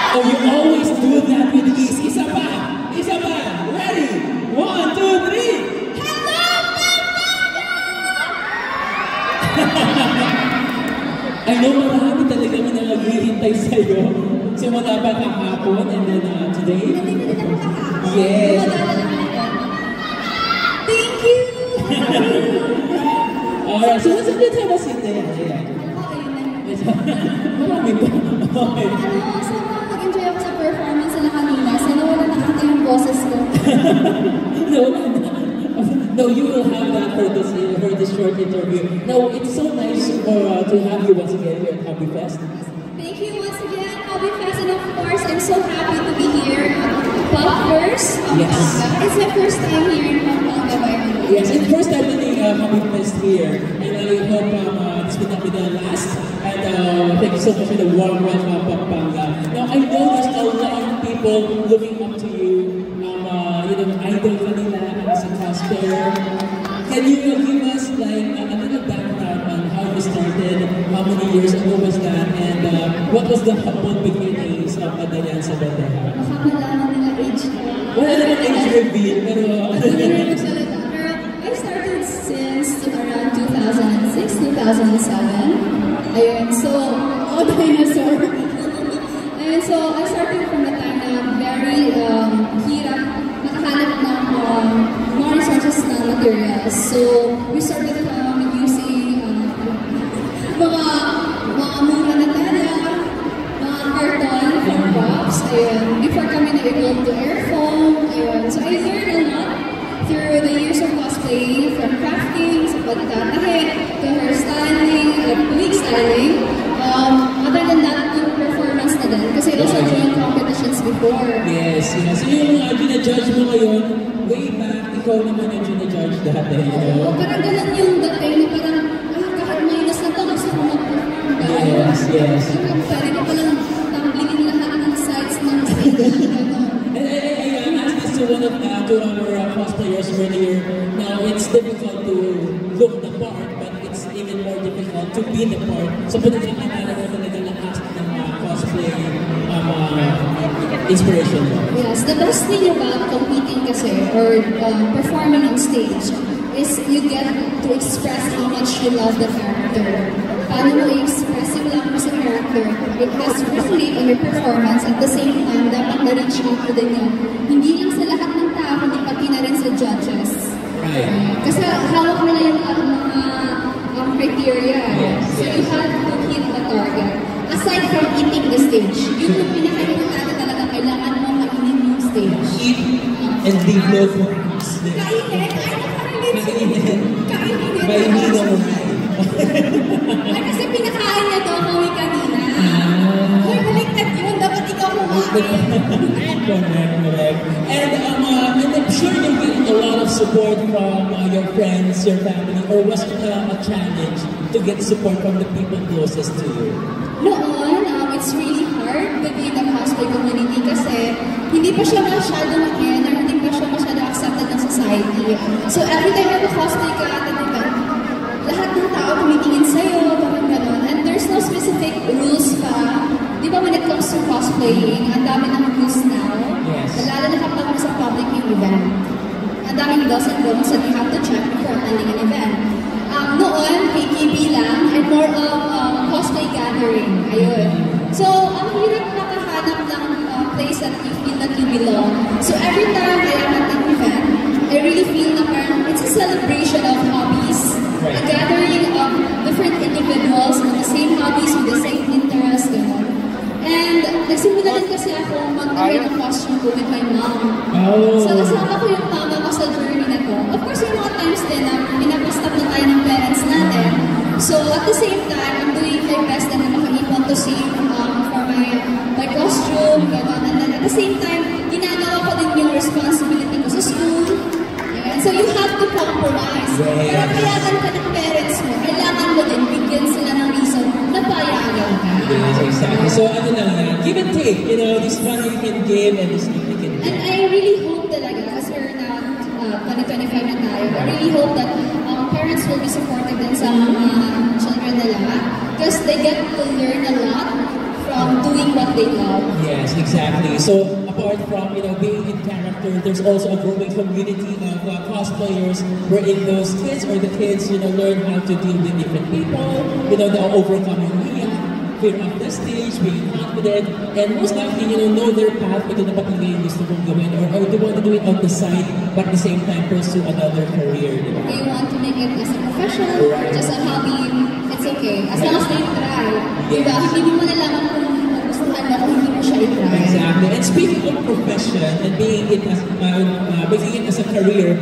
Oh, you always do that with ease. Isa pa! Isa pa! Ready? 1, 2, 3! Hello, I know marami talaga na naghihintay sa'yo. Simula pa kahapon and then today? Yes. Thank you! Alright, so let's have a seat there. Marami ba? Okay. Sobrang nag-enjoy ako sa performance na kanina. Sana wala nakita yung boses ko. No, you will have that for this short interview. No, it's so nice to have you once again here at Hobby Fest. Thank you once again, Hobby Fest, and of course, I'm so happy to be here at Puffers, Pampanga. It's my first time here in Pampanga, by the way. Yes, it's the first time doing Hobby Fest here, and I hope this will not be the last. And thank you so much for the warm welcome, Pampanga. Now, I know there's a lot of people looking up to you. Idol kanila as a cosplayer. Can you give us like a little background on how you started, how many years ago was that, and what was the humble beginnings of Dayan sa Bandeja? Makakalaman nila age ko. Wala naman age reveal, pero... I started since around 2006, 2007. Ayun, so, dinosaur. And so, I started from the time na very hirap nakahanap ng more resources na materials. So, we started using mga mura na tela, mga karton from props, ayun. Before kami na-evolve to airfoam, ayun. So, I learned a lot through the years of cosplay, from crafting, sa pagtatahe, to hairstyling, wig styling. Other than that, yung performance na din. Kasi I also joined competitions before. Yes, yes. So yung gina-judge mo ngayon, way back, ikaw naman yung gina-judge dati, you know? Parang ganun yung dating na parang, kahit minus na to, gusto ko mag-perform. Yes, yes. Pwede ko palang tamblingin lahat ng sides ng stage. And I asked this to one of our cosplayers earlier. Now, it's difficult to look the part, but it's even more difficult to be the part. So, pinagkakaalala mo talaga ng ask ng cosplay inspiration. Yes, the best thing about competing kasi, or performing on stage, is you get to express how much you love the character. Paano mo i-express yung love mo sa character? It has reflect on your performance. At the same time, dapat na-reach out ko din yun. Hindi lang sa lahat ng tao, kundi pati na rin sa judges. Right. Kasi hawak nila yung mga criteria. Yes, so yes. you have to hit the target. Aside from eating the stage, yun yung pinaka-importante talaga, kailangan mo kainin yung stage. Eat and develop for us. Kainin! Kainin mo. Ay, kasi pinakain niya to kami kanina. Uy, baliktad yun. Dapat ikaw kumain. Correct. And I'm sure you're getting a lot of support from your friends, your family, or was it a challenge to get support from the people closest to you? Noon, it's really hard to be in the cosplay community kasi hindi pa siya masyado mag-enter, hindi pa siya masyado accepted ng society. So every time na cosplay ka at an event, lahat ng tao tumitingin sa'yo, bakit gano'n. And there's no specific rules pa. Di ba when it comes to cosplaying, ang dami ng rules now. Yes. Lalo na kapag sa public yung event. Ang daming do's and don'ts that you have to check before attending an event. Noon, KKB lang, and more of cosplay gathering. Ayun. So, ang hirap makahanap ng place that you feel that you belong. So, every time I am at an event, I really feel na parang it's a celebration of hobbies. Right. A gathering of different individuals with the same hobbies, with the same interests, gano'n. And nagsimula din kasi ako mag-create ng costume ko with my mom. Oh. So, kasama ko yung mama ko sa journey na to. Of course, yung mga times din na pinapastap na tayo ng parents natin. So, at the same time, I'm doing my best na makaipon to see for my costume, gano'n. And then at the same time, ginagawa ko din yung responsibility ko sa school. Ayan. So, you have to compromise. Yes. Pero payagan ka ng parents mo, kailangan mo din bigyan sila ng reason na payagan ka. Yes, exactly. So, ano lang yan, give and take. You know, this one you can give and this one you can And give. I really hope talaga, kasi we're na 2025 na tayo, I really hope that parents will be supportive din sa mga children nila. Because they get to learn a lot from doing what they love. Yes, exactly. So apart from being in character, there's also a growing community of cosplayers wherein those kids or the kids learn how to deal with different people, they're overcoming fear of the stage, being confident, and most likely, know their path ito na dapat nila yung gusto kong gawin, or they want to do it on the side, but at the same time pursue another career. If you want to make it as a profession or just a hobby, it's okay. As long as they try. Diba? Hindi mo nalaman kung gustuhan mo kung hindi mo siya i-try. Exactly. And speaking of profession and being it as, making it as a career,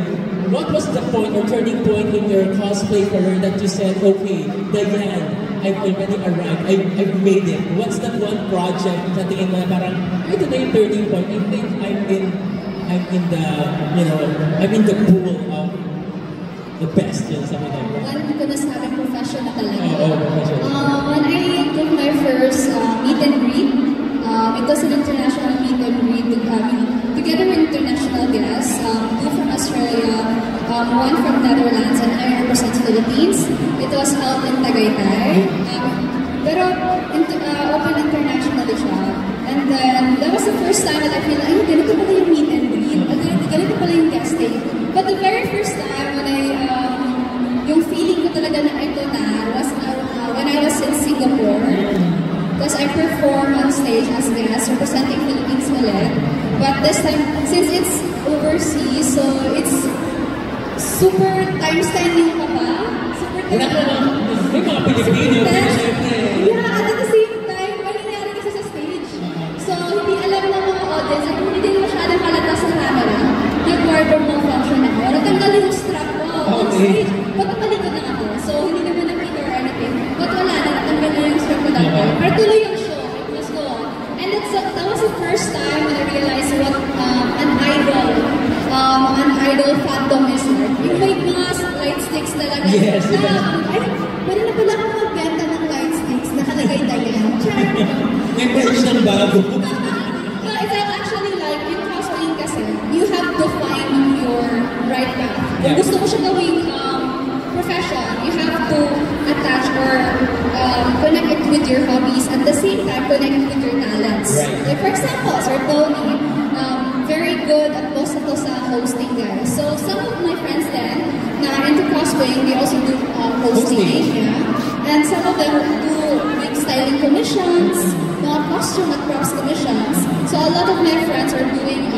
what was the point or turning point in your cosplay career that you said, okay, Diane, I've already arrived, I've made it. What's that one project na tingin na parang, ito na yung turning point, I think I'm in the pool of the best, something like that. Hindi ko na sabi professional talaga. Professional. When I took my first meet and greet, it was an international meet and greet together with international guests, two from Australia, one from Netherlands, and I represent Philippines. It was held in Tagaytay, pero open internationally siya. And then, that was the first time that I feel like, ganito pala yung meet and greet, ganito pala yung guesting. But the very first time when yung feeling ko talaga na ito na was when I was in Singapore. Because I perform on stage as guest representing Philippines ulit. But this time, since it's overseas, so it's super times 10 yung kaba. Super times. May mga Pilipino. Yeah, at the same time, may nangyari kasi sa stage. So, hindi alam ng mga audience, at hindi din masyadong halata sa camera. Nag-wardrobe malfunction ako. Natanggal yung strap ko on stage. Pagpapalikod lang ako. So, hindi naman nakita or anything. But wala na, natanggal na yung strap ko dapat. Pero tuloy yung show. It was go on. And that was the first time when I realized what an idol fandom is like. Yung may mga light sticks talaga. Yes, Ay, pwede na pala akong magbenta ng light sticks. Nakalagay Diane. May merch ng bago. It's actually like, in cosplaying kasi, you have to find your right path. Kung gusto mo siya gawing profession, you have to attach or connect it with your hobbies, at the same time, connect it with your talents. Right. Like for example, Sir Tony, very good at most of those hosting guys. So some of my friends then, na into cosplaying, they also do hosting. Yeah. And some of them do like styling commissions, mga costume at props commissions. So a lot of my friends are doing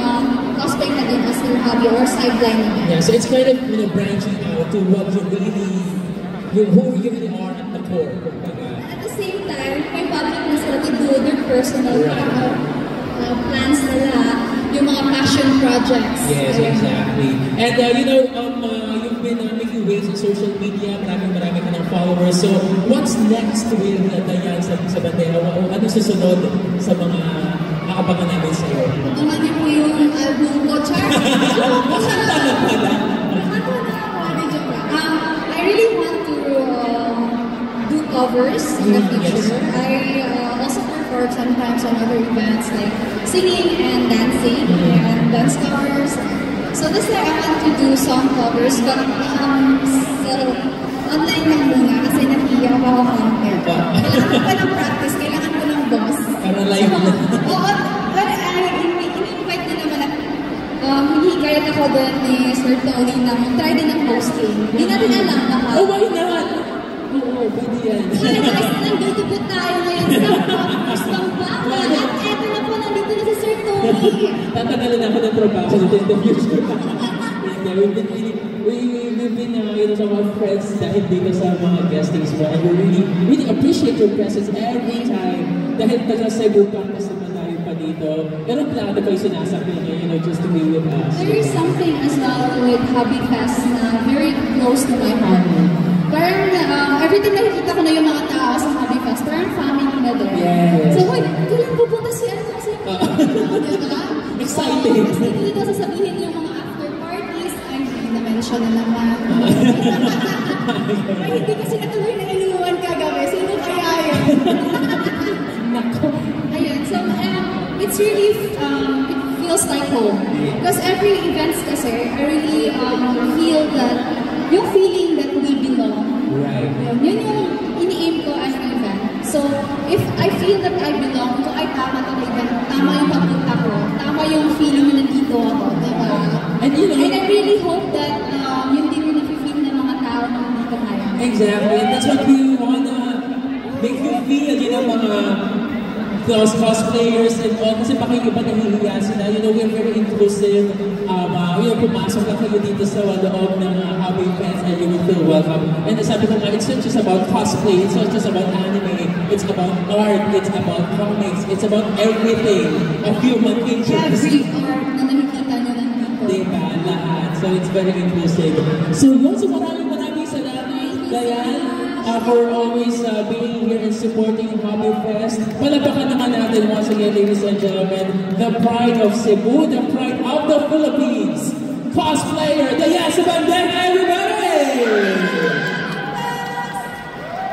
cosplaying na din as their hobby or sideline. Yeah, so it's kind of branching out to what you really, who you really are at the core. At the same time, may public na sila to do their personal plans nila, yung mga passion projects. Yes, exactly. And you've been making waves in social media, maraming ka ng followers. So, what's next with Diane sa Bandera? Ano susunod sa mga nakabangan namin sa iyo? Abangan niyo po yung album ko, Char. I really want to do covers in the future. I also perform sometimes on other events like singing and dancing and dance covers. So this year I want to do song covers, but so online lang muna kasi nahiya ako konti. Kailangan ko pa ng practice, kailangan ko ng boss. Para live na. Oo, but in-invite din naman ako. Hinihikayat ako doon ni Sir Tony na try din ng hosting. Hindi natin alam baka. Oh, why not? Oo, pwede yan. Kasi nandito po tayo ngayon sa podcast ng baka. At eto na po, nandito na si Sir Tony. Tatagalan ako ng trabaho dito in the future. We've been some of friends dahil dito sa mga guestings mo. And we really appreciate your presence every time. Dahil taga Cebu campus naman tayo pa dito. Pero plano kayo sinasabi niyo, just to be with us. There is something as well with Hobby Fest na very close to my heart. Parang every time nakikita ko na yung mga tao sa Hobby Fest, parang family na din. Yes. So, kailan pupunta si ano kasi diba? Exciting. Kasi dito sasabihin yung mga after parties, ay hindi na-mention na naman. Ay, hindi kasi natuloy na inuwan kagabi. Sino kaya yun? Nako. Ayun, so it's really, it feels like home. Because every events kasi, I really feel that, yung feeling that we belong. Right. Yun yung ini-aim ko as an event. So, if I feel that I belong, kung ay tama to event, tama yung pagpunta ko, tama yung feeling na nandito ako, diba? And you know, and I really hope that yun din yung nafe-feel ng mga tao na nandito ngayon. Exactly, and that's what we wanna make you feel, you know, mga those cosplayers and all, kasi pakikiba nahihiya sila, you know, we're very inclusive, you know, pumasok lang kayo dito sa loob ng Hobby Fest and you will feel welcome. And sabi ko nga, it's not just about cosplay, it's not just about anime, it's about art, it's about comics, it's about everything of human interest. Every art na nakikita nyo nandito. Diba? Lahat. So it's very inclusive. So yun, so maraming salamat, Dayan. For always being here and supporting Hobby Fest. Palapakan naman natin once again, ladies and gentlemen, the pride of Cebu, the pride of the Philippines, cosplayer, Dayan Sabandera, everybody!